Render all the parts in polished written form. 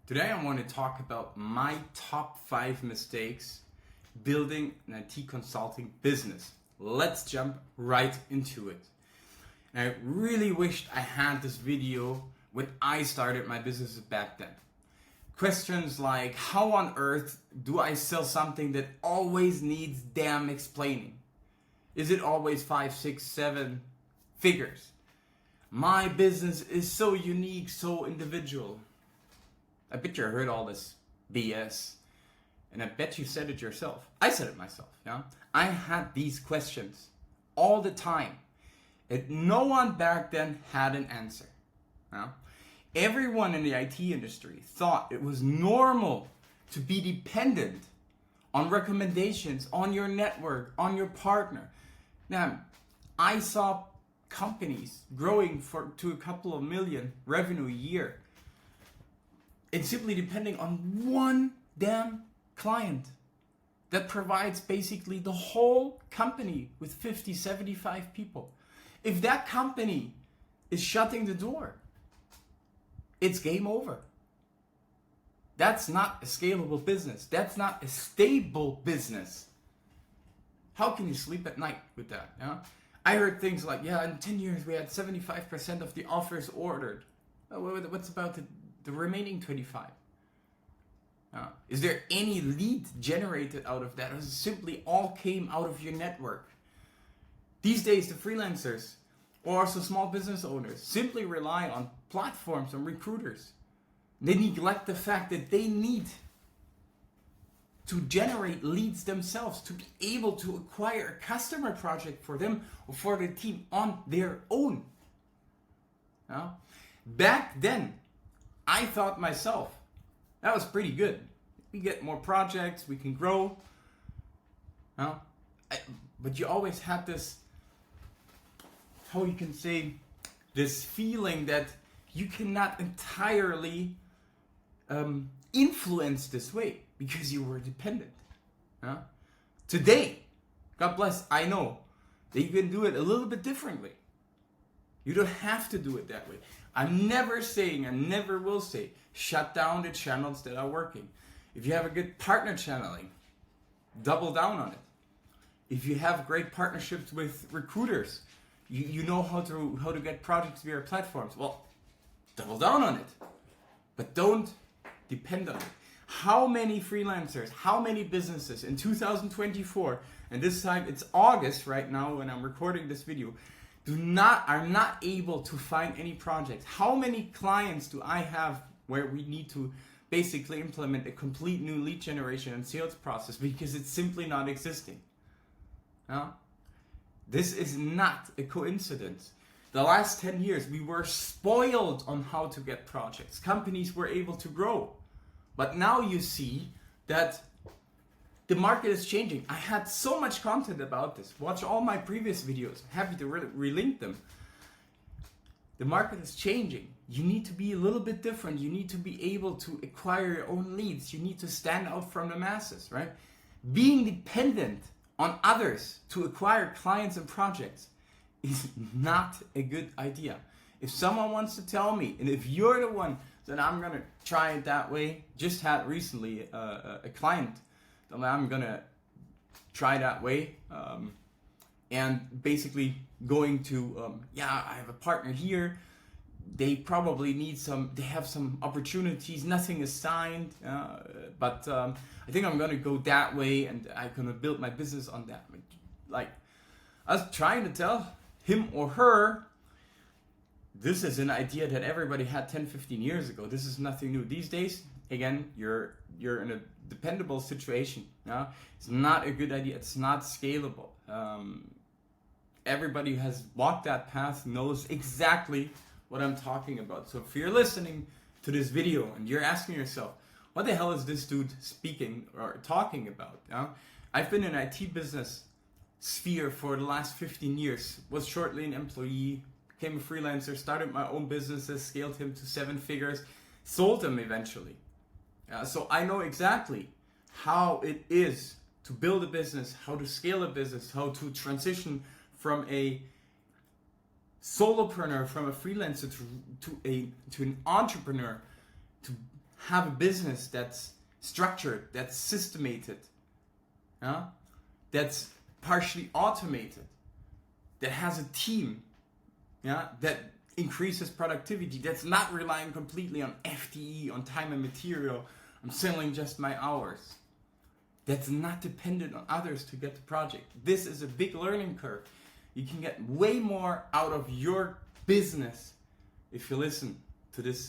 Today I want to talk about my top 5 mistakes building an IT consulting business. Let's jump right into it. And I really wished I had this video when I started my business back then. Questions like, how on earth do I sell something that always needs damn explaining? Is it always 5, 6, 7 figures? My business is so unique, so individual. I bet you heard all this BS, and I bet you said it yourself. I said it myself. Yeah, I had these questions all the time, and no one back then had an answer. Yeah? Everyone in the IT industry thought it was normal to be dependent on recommendations, on your network, on your partner. Now, I saw companies growing to a couple of million revenue a year. It's simply depending on one damn client that provides basically the whole company with 50, 75 people. If that company is shutting the door, it's game over. That's not a scalable business. That's not a stable business. How can you sleep at night with that? Yeah? I heard things like, in 10 years we had 75% of the offers ordered. What's about the remaining 25? Is there any lead generated out of that, or simply all came out of your network? These days, the freelancers or also small business owners simply rely on platforms and recruiters. They neglect the fact that they need to generate leads themselves, to be able to acquire a customer project for them or for the team on their own. Back then, I thought myself, that was pretty good. We get more projects, we can grow. But you always had this, how you can say, this feeling that you cannot entirely influence this way because you were dependent. Today, God bless, I know that you can do it a little bit differently. You don't have to do it that way. I'm never saying, and never will say, shut down the channels that are working. If you have a good partner channeling, double down on it. If you have great partnerships with recruiters, you know how to get projects via platforms, well, double down on it. But don't depend on it. How many freelancers, how many businesses in 2024, and this time it's August right now when I'm recording this video, are not able to find any projects? How many clients do I have where we need to basically implement a complete new lead generation and sales process because it's simply not existing? This is not a coincidence. The last 10 years we were spoiled on how to get projects. Companies were able to grow. But now you see that the market is changing. I had so much content about this. Watch all my previous videos. Happy to relink them. The market is changing. You need to be a little bit different. You need to be able to acquire your own leads. You need to stand out from the masses, right? Being dependent on others to acquire clients and projects is not a good idea. If someone wants to tell me, and if you're the one that I'm going to try it that way, just had recently a client that I'm going to try that way, and basically going to, I have a partner here, they probably need they have some opportunities, nothing is signed, but I think I'm going to go that way and I'm going to build my business on that. Like, I was trying to tell him or her, this is an idea that everybody had 10, 15 years ago. This is nothing new. These days, again, you're in a dependable situation. It's not a good idea. It's not scalable. Everybody who has walked that path knows exactly what I'm talking about. So if you're listening to this video and you're asking yourself, what the hell is this dude speaking or talking about? I've been in IT business sphere for the last 15 years, was shortly an employee, became a freelancer, started my own businesses, scaled him to 7 figures, sold them eventually. So I know exactly how it is to build a business, how to scale a business, how to transition from a solopreneur, from a freelancer to an entrepreneur, to have a business that's structured, that's systemated, yeah? That's partially automated, that has a team, yeah? That increases productivity, that's not relying completely on FTE, on time and material, I'm selling just my hours. That's not dependent on others to get the project. This is a big learning curve. You can get way more out of your business if you listen to these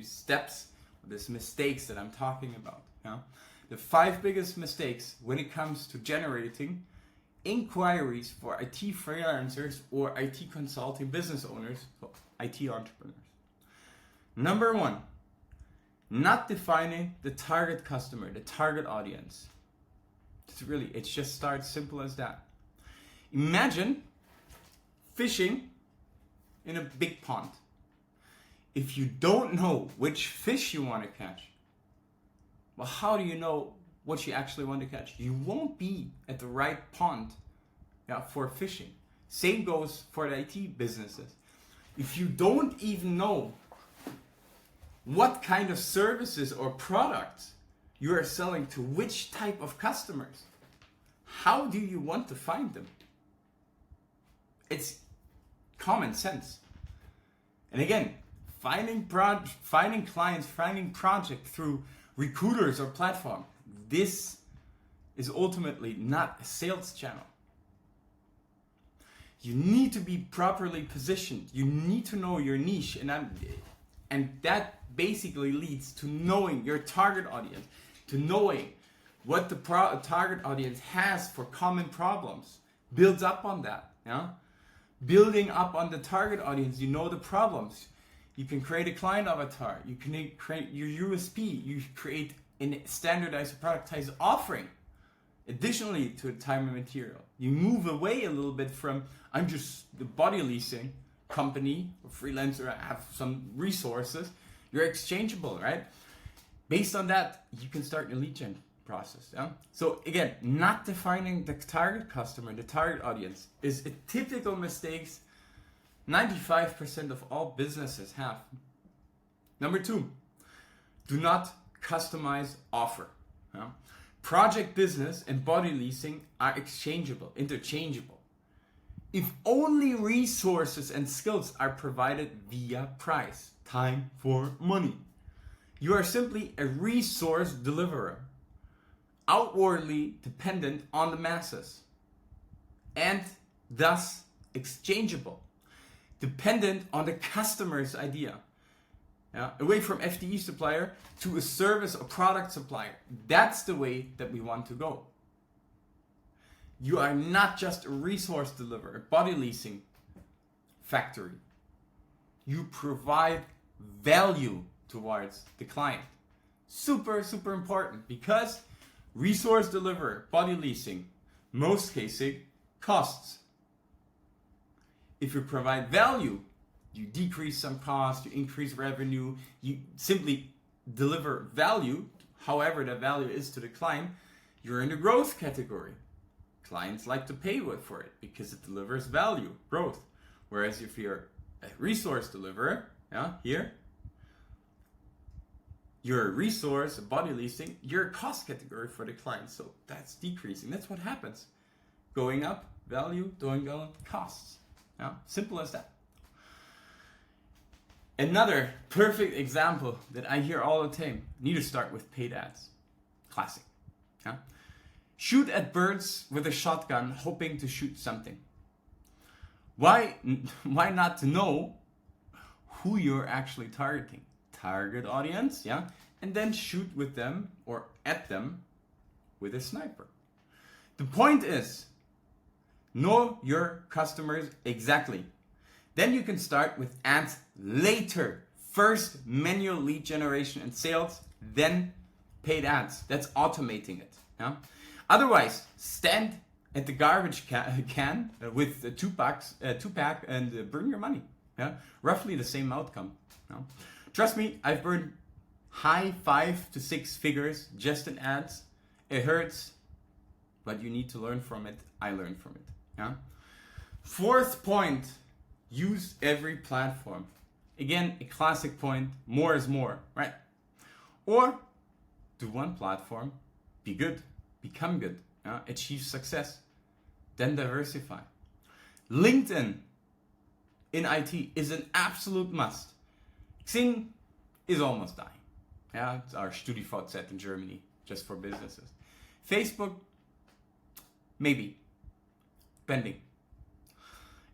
steps, or these mistakes that I'm talking about. Yeah? The 5 biggest mistakes when it comes to generating inquiries for IT freelancers or IT consulting business owners, so IT entrepreneurs. Number 1, not defining the target customer, the target audience. It just starts simple as that. Imagine fishing in a big pond. If you don't know which fish you want to catch, well, how do you know what you actually want to catch? You won't be at the right pond, yeah, for fishing. Same goes for the IT businesses. If you don't even know what kind of services or products you are selling to which type of customers, how do you want to find them? It's common sense. And again, finding clients, finding projects through recruiters or platform, this is ultimately not a sales channel. You need to be properly positioned. You need to know your niche, and that basically leads to knowing your target audience, to knowing what the target audience has for common problems. Builds up on that, yeah? Building up on the target audience, you know the problems. You can create a client avatar. You can create your USP. You create a standardized, productized offering. Additionally to the time and material, you move away a little bit from, I'm just the body leasing company or freelancer, I have some resources. You're exchangeable, right? Based on that, you can start your lead gen process. Yeah? So again, not defining the target customer, the target audience, is a typical mistake 95% of all businesses have. Number 2, do not customize offer. Yeah? Project business and body leasing are interchangeable. If only resources and skills are provided via price, time for money. You are simply a resource deliverer, outwardly dependent on the masses, and thus exchangeable, dependent on the customer's idea. Yeah? Away from FTE supplier to a service or product supplier. That's the way that we want to go. You are not just a resource deliverer, a body leasing factory. You provide value towards the client. Super, super important, because resource deliverer, body leasing, most cases costs. If you provide value, you decrease some costs, you increase revenue, you simply deliver value, however that value is to the client, you're in the growth category. Clients like to pay for it because it delivers value, growth. Whereas if you're a resource deliverer, yeah, here, you're a resource, a body leasing, you're a cost category for the client. So that's decreasing. That's what happens. Going up, value, going down, costs. Yeah, simple as that. Another perfect example that I hear all the time, need to start with paid ads. Classic. Yeah? Shoot at birds with a shotgun hoping to shoot something. Why not to know who you're actually targeting? Target audience, yeah? And then shoot with them or at them with a sniper. The point is, know your customers exactly. Then you can start with ads later. First manual lead generation and sales, then paid ads. That's automating it. Yeah? Otherwise, stand at the garbage can with the two pack and burn your money. Yeah? Roughly the same outcome. Yeah? Trust me, I've burned high 5 to 6 figures just in ads. It hurts, but you need to learn from it. I learned from it. Yeah? 4th point, use every platform. Again, a classic point, more is more, right? Or do one platform, be good, become good, achieve success, then diversify. LinkedIn in IT is an absolute must. Xing is almost dying. Yeah, it's our StudiVZ in Germany, just for businesses. Facebook, maybe, pending.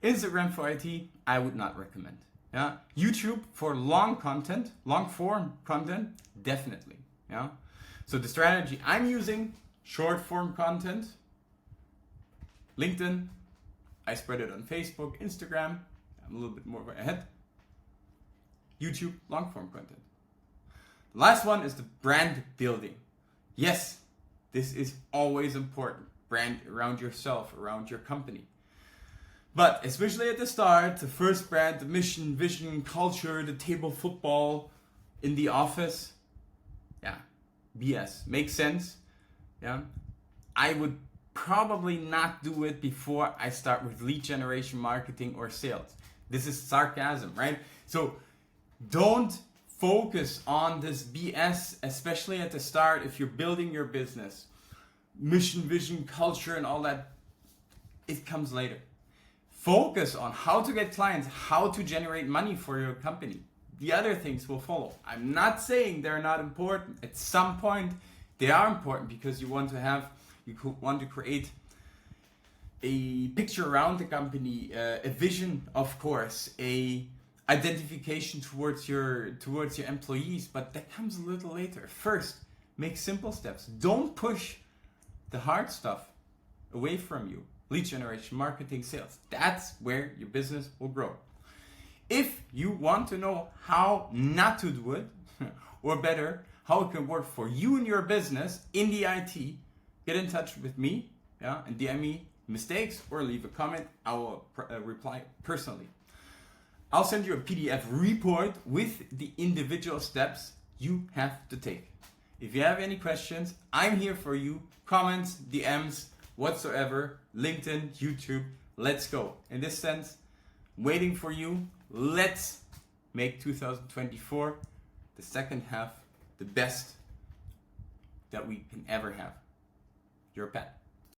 Instagram for IT, I would not recommend. Yeah, YouTube for long content, long form content, definitely. Yeah, so the strategy I'm using, short form content, LinkedIn, I spread it on Facebook, Instagram, I'm a little bit more ahead. YouTube, long form content. The last one is the brand building. Yes, this is always important. Brand around yourself, around your company. But especially at the start, the first brand, the mission, vision, culture, the table football in the office, yeah, BS. Makes sense. Yeah, I would probably not do it before I start with lead generation, marketing, or sales. This is sarcasm, right? So don't focus on this BS, especially at the start if you're building your business. Mission, vision, culture, and all that, it comes later. Focus on how to get clients, how to generate money for your company. The other things will follow. I'm not saying they're not important. At some point, they are important because you want to create a picture around the company, a vision, of course, a identification towards your employees, but that comes a little later. First, make simple steps. Don't push the hard stuff away from you. Lead generation, marketing, sales. That's where your business will grow. If you want to know how not to do it, or better, how it can work for you and your business in the IT, get in touch with me, and DM me mistakes or leave a comment. I will reply personally. I'll send you a PDF report with the individual steps you have to take. If you have any questions, I'm here for you. Comments, DMs, whatsoever, LinkedIn, YouTube, let's go. In this sense, waiting for you. Let's make 2024 the second half the best that we can ever have. Your pet.